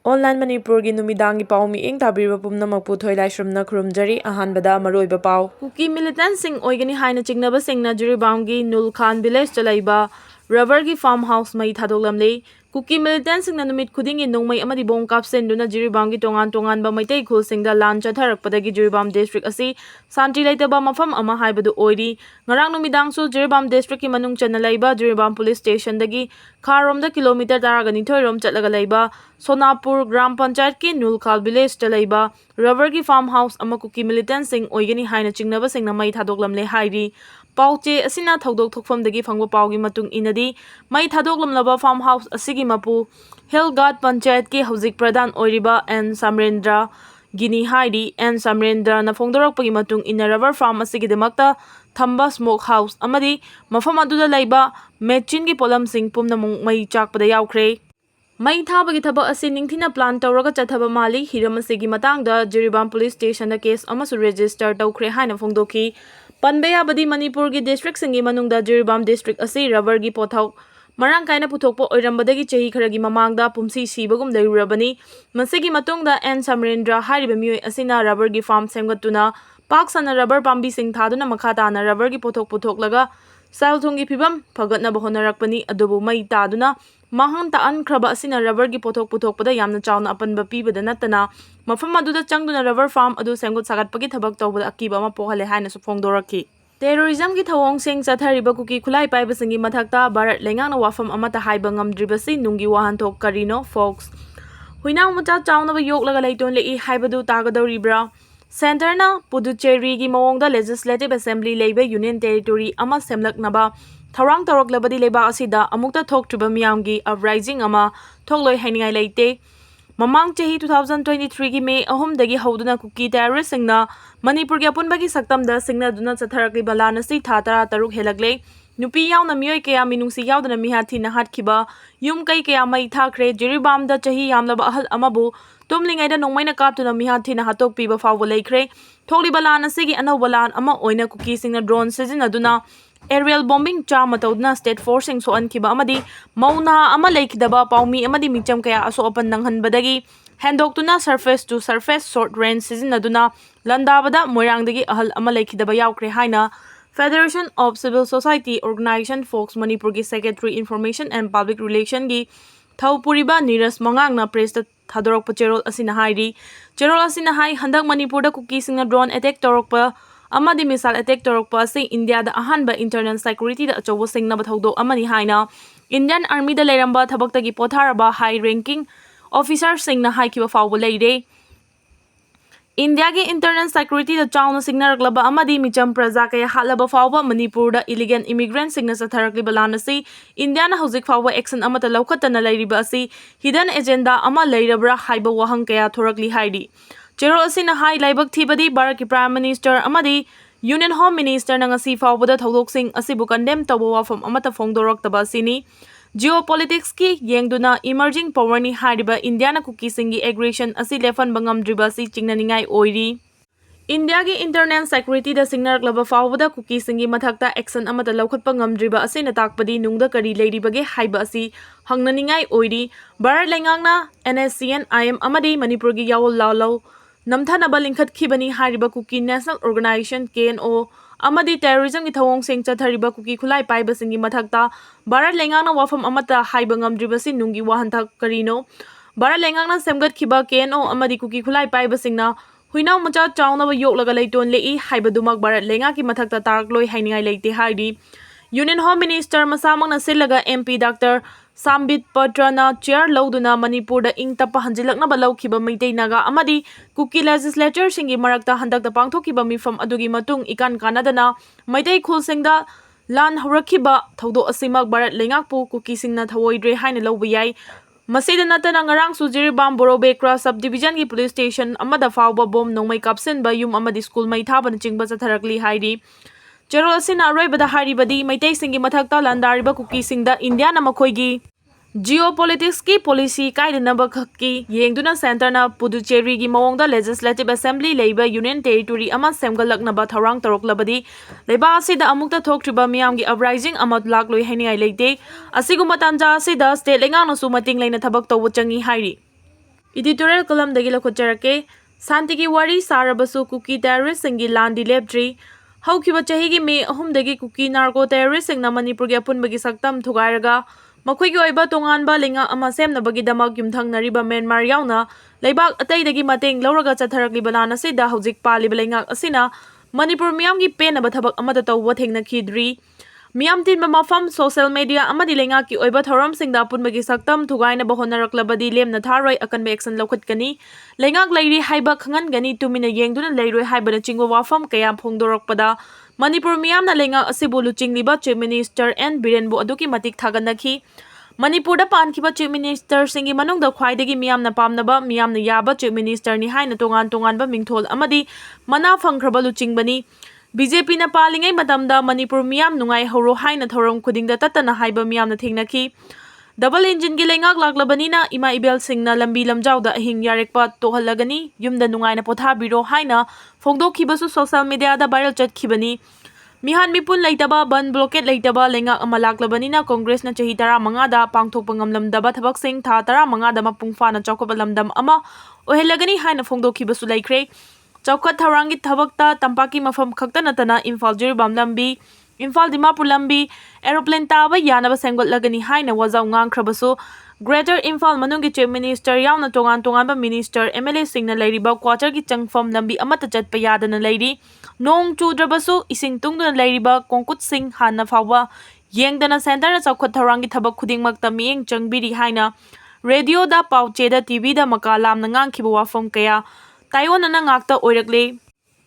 Online Manipuri numidangi pau mi ing tabiriba pumnamak puthoi laisrumna khurumjari ahanbada maroiba pau. Kuki Millitantsingi Landi Chingnabasingna Twramba Nul Khan village chalaiba rubber ki farmhouse mai thadoklamle. Kuki Millitantsingi numit khudingi nongmai amadi bong kapsenduna Twramba tongan ba maitai khulsingda lan chatharakpadagi Twramba district asi santi laitaba mafam ama haibadu oiri. Ngarang numidangsu Twramba district ki manung chana laiba Twramba police station dagi Khra kilometer taragani rom chatlaga laiba Sonapur Gram Panchayat ki Nulkhal village chalaiba rubber ki farmhouse ama Kuki Millitantsingi Landi Chingnabasingna mai thadoklamle hairi. Pauche asina thodok thokfamdagi phangba paugi matung inadi mai thadoklamlaba farmhouse asigi mapu Hillghat Panchayat ki hauzik pradhan oiriba N Samrendra Gini hairi. N Samrendra na phongdorakpagi matung ina rubber farm asigi demakta thamba smoke house amadi mafam aduda laiba mechin ki polamsing pumnamung mai chakpada yaukre. Mai thabagi thaba asi ningthina plan tawraga chathaba mali hiram asigi matangda Twramba police station da case amasu register tawkhre haina phongdoki. Panbeya badi Manipur ki district singi manungda Twramba district asi rubber gi pothok marang kaina puthokpo oirambadagi chahi kharagi mamangda pumsi sibagum leirurabani. Masigi matungda N Samrendra hairiba mioi asina rubber gi farm semgatuna pak sana rubber pambi sing thaduna makha tana rubber gi puthok sal thongi phibam phagatna honarakpani adubu mai taduna mahang ta ankraba asina rubber gi puthokpada yamna chawna apanba pibada natana mafam aduda changduna rubber farm adu semgot sagatpagi thabak tawbada akiba ama pohale haina su phongdoraki. Terrorism ki thawong sing chathariba kuki khulai paibasingi mathakta Bharat lengangna wafam amata haiba ngamdribasi nungi wahanthok karino folks. Huinang mucha chawnaba yoklaga leiton lei haibadu tagadoribra. Center na Puducherry gi mawongda Legislative Assembly Labour Union Territory ama semlaknaba tharang tawraklabadi leba asida amukta thoktriba miyamgi uprising ama thokloi hainingai leite. Mamang chahi 2023 gi May 3 dagi hauduna Kuki terrorist singna Manipur gi apunbagi saktamda singna duna chatharakliba lanasi tha 13 helagle. Nupi yauna miyoi kaya minungsi yaudana mihathi na hatkhiba yum kai kaya mai thakre Twramba chahi yamlaba ahal amabu tumlingai da nongmaina kaptuna mihathi na hatok piba fawba leikre. Thokliba lan asigi anawba lan ama oina Kuki singna drone sizinaduna aerial bombing chama tawduna state forcing so ankiba amadi mauna ama leikidaba paumi amadi micham kaya aso apan nanghanbadagi handoktuna surface to surface short range sizinaduna landabada moirangdagi ahal ama leikidaba yaukre haina Federation of Civil Society Organization Folks Manipur ki Secretary Information and Public Relation gi Thaupuriba Niras Mangangna press ta thadorokpa cherol asina hairi. Cherol asina hai handak Manipur da Kuki singna drone attack torokpa amadi missile attack torokpa ase India da ahanba internal security da achobo singna bathodok amani haina. Indian Army da leiramba thabakta gi potharaba high ranking officer singna haikiba fawba leire. India ki internal security da chawna signaraklaba amadi micham praja kaya halaba fawba Manipur da illegal immigrant singna satharakliba lanasi India na hauzik fawba action amata laukhatana leiriba asi hidden agenda ama leirabra haiba wahang kaya thorakli hairi. Cherol asina hai laibak thibadi Bharat ki Prime Minister amadi Union Home Minister na ngasi fawba da thodok sing asibu condemn tawba wafam amata phongdoraktaba sini. Geopolitics ki yengduna emerging power ni hariba India na Kuki singi aggression asi lefan bangamdriba si chingnaningai oiri. India ki internal security da singnaklaba fawbada Kuki singi mathakta action amata laukhatpa ngamdriba asi natakpadi nungda kari leiribage haiba asi hangnaningai oiri. Bharat lengangna NSCN IM amadi Manipur gi yawol lawlaw namthanaba lingkhatkibani hariba Kuki National Organization KNO amadi terrorism ki thawong sing chathariba Kuki khulai paibasingi mathakta Bharat lengangna wafam amata haiba ngamdribasi nungi wahanthak karino. Bharat lengangna semgatkhiba KNO amadi Kuki khulai paibasingna huinau macha chawnaba yoklaga leiton lei haibadumak Bharat lenga ki mathakta tarakloi hainingai leite hairi. Union Home Minister masamangna silaga MP Dr. Sambit Patrana chair lawduna Manipur da ing tapa hanjilaknaba lawkhiba meitei naga amadi Kuki legislature singi marakta handakta pangthokkiba mifam adugi matung ikan kanadana meitei khulsingda lan horakhiba thodok asimak Bharat lengakpu Kuki singna thawoidre haina lawba yai. Masida natana ngarang su Twramba Borobe Khra subdivision ki police station amada fawba bom nongmai kapsenba yum amadi school mai thabana chingba chatharakli hairi. Cherol asina aroibada haribadi maitai singi mathakta landariba Kuki singda India na makhoigi geopolitics ki policy kaidanaba khakki yengduna center na Puducherry gi mawongda Legislative Assembly Labour Union Territory ama semgalaknaba tharang taroklabadi leba asida amukta thoktriba miyamgi uprising amat lakloi hainingai leite asiguma tanja asida state lengangna su mating leina thabak tawbu changi hairi. Editorial column-dagi lakhotjarake Santigi wari sarabasu Kuki terrorist-singi Landi Leptri haukiba chahigi May 3dagi Kuki narco terrorist-singna Manipurgi apunbagi saktam thugairaga makhoi oiba tonganba lenga ama semnabagi-damak yumthangnariba Myanmar yauna leibak ataidagi mateng lauraga chatharagliba lan asida haujik paliba lengak asina Manipur miyamgi penaba thabak amata tawba thengnakhidri Miyam tin mafam social media amadi lenga ki oiba thoram singda punbagi saktam thugaina bahonaraklabadi lemna tharoi akanbe action lokhatkani lengak lairi haiba khangan gani tumina yengduna leiroi haibana chingwa wafam kaya phongdorokpada Manipur miyamna lenga asibu luchingliba chief minister N Birenbu aduki matik thaganakhi Manipur da pankiba chief minister singi manungda khwaidagi miyamna pamnaba miyamna yaba chief minister ni haina tongan ba mingthol amadi mana phangkhraba luchingbani BJP na palingai matamda Manipur miyam nungai horo haina thorom khudingda tatana haiba miyam na thingnaki double engine gi lengak laklabani na ima ibel singna lambi lamjawda ahing yarekpa tohalagani yumda nungai na pothabiro haina phongdokhibasu social media da viral chatkibani mihan mipun leitaba ban blockade leitaba lengak ama laklabani na congress na chahi 15 da pangthokpa ngamlamdaba thabak sing tha 15 da mapungfa na chawkaba lamdam ama ohelagani haina phongdokhibasu laikre Chaukat Tharangi Thabakta Tampaki Mafam Khakta Natana Imphal Jiribam Lambi Imphal Dimapur Lambi Aeroplane Taba Yanaba Sengot Lagani Haina Wazaw Ngangkhrabasu Greater Imphal Manunggi Chief Minister Yauna Tongan-tonganba Minister MLA Singna Leiriba Quarter Gi Changfam Lambi Amata Chatpa Yadana Leiri Nong Chudrabasu Ising Tungduna Leiriba Kongkut Singh Hanna Fawa Yengdana Center na Chaukat Tharangi Thabak Khudingmakta Miyeng Changbiri Haina Radio da Paucheda TV da Makalam na ngangkhiba wafam kaya Taiwan na ngakta oirakle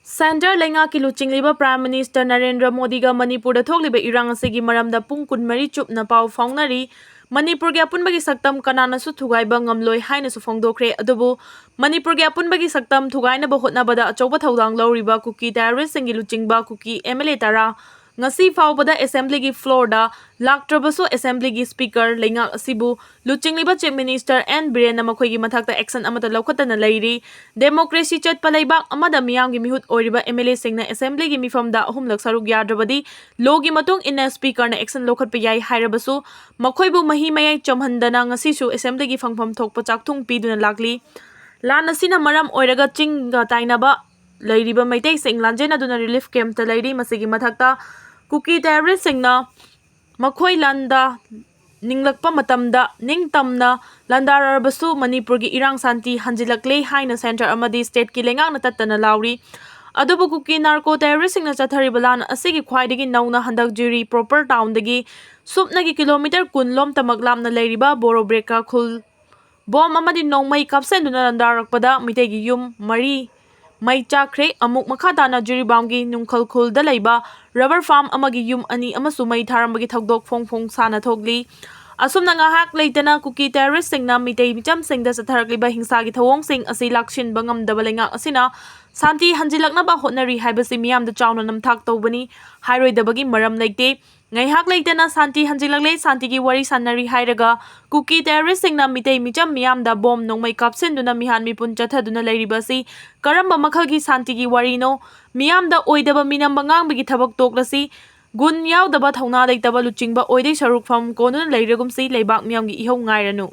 Center lenga ki luchingliba Prime Minister Narendra Modi ga Manipur da thogliba irang asigi maramda pung 12 chupna pau faungnari Manipur ge apunbagi saktam kanana su thugaiba ngamloi haina su phongdokre adubu Manipur ge apunbagi saktam thugaina ba hotnabada achauba thaudang lawriba Kuki terrorist singi luchingba Kuki MLA tara ngasi faubada assembly gi floor da laktrabasu assembly gi speaker lenga asibu luchingliba chief minister N Biren makhoi gi mathakta action amata laukhatana leiri democracy chat palaiba amada miyam gi mihut oiriba MLA singna assembly gi mifamda ahumlak saruk yadrabadi logi matung inna speaker na action lokhatpa yai hairabasu makhoi bu mahi mayai chomhandana ngasi su assembly gi phangpham thokpa chakthung piduna lakli lan asina maram oiraga chinga tainaba leiriba maitai sing lanjena duna relief camp ta leiri masigi mathakta Kuki terrorist singna makhoi landa ninglakpa matamda ningtamna landararbasu Manipur gi irang santi hanjilakle haina center amadi state ki lengang na tatana lauri adubu Kuki narco terrorist singna chatharibalan asigi khwaidagi nauna handak juri proper town dagi supnagi kilometer kunlom tamaklam na leiriba boro breka khul bom amadi nongmai kapsenduna landarakpada mitegi yum mari Mai chakre amuk makhatana Jiribamgi Nungkhal Khulda leiba rubber farm amagi yum ani amasu mai tharambagi thokdok phongphong sana thogli asumna ngahak leitana Kuki terrorist singna mitei micham singda satharakliba hingsagi thawong sing asi lakshin bangam dabalenga asina santi hanjilakna ba hotnari haibasi miyamda chawna namthak tawbani hairoidabagi maram leite ngaihak leitana santi hanjilakle santi gi wari sanari hairaga Kuki terrorist singna mitei micham miyamda bom nongmai kapsenduna mihan mipun chathaduna leiribasi karamba makhalgi santi gi wari no miyamda oidaba minam bangangbagi thabak toklasi gun yaudaba thauna leitaba luchingba oidei saruk pham konuna leiragumsi leibak miyamgi ihau ngairanu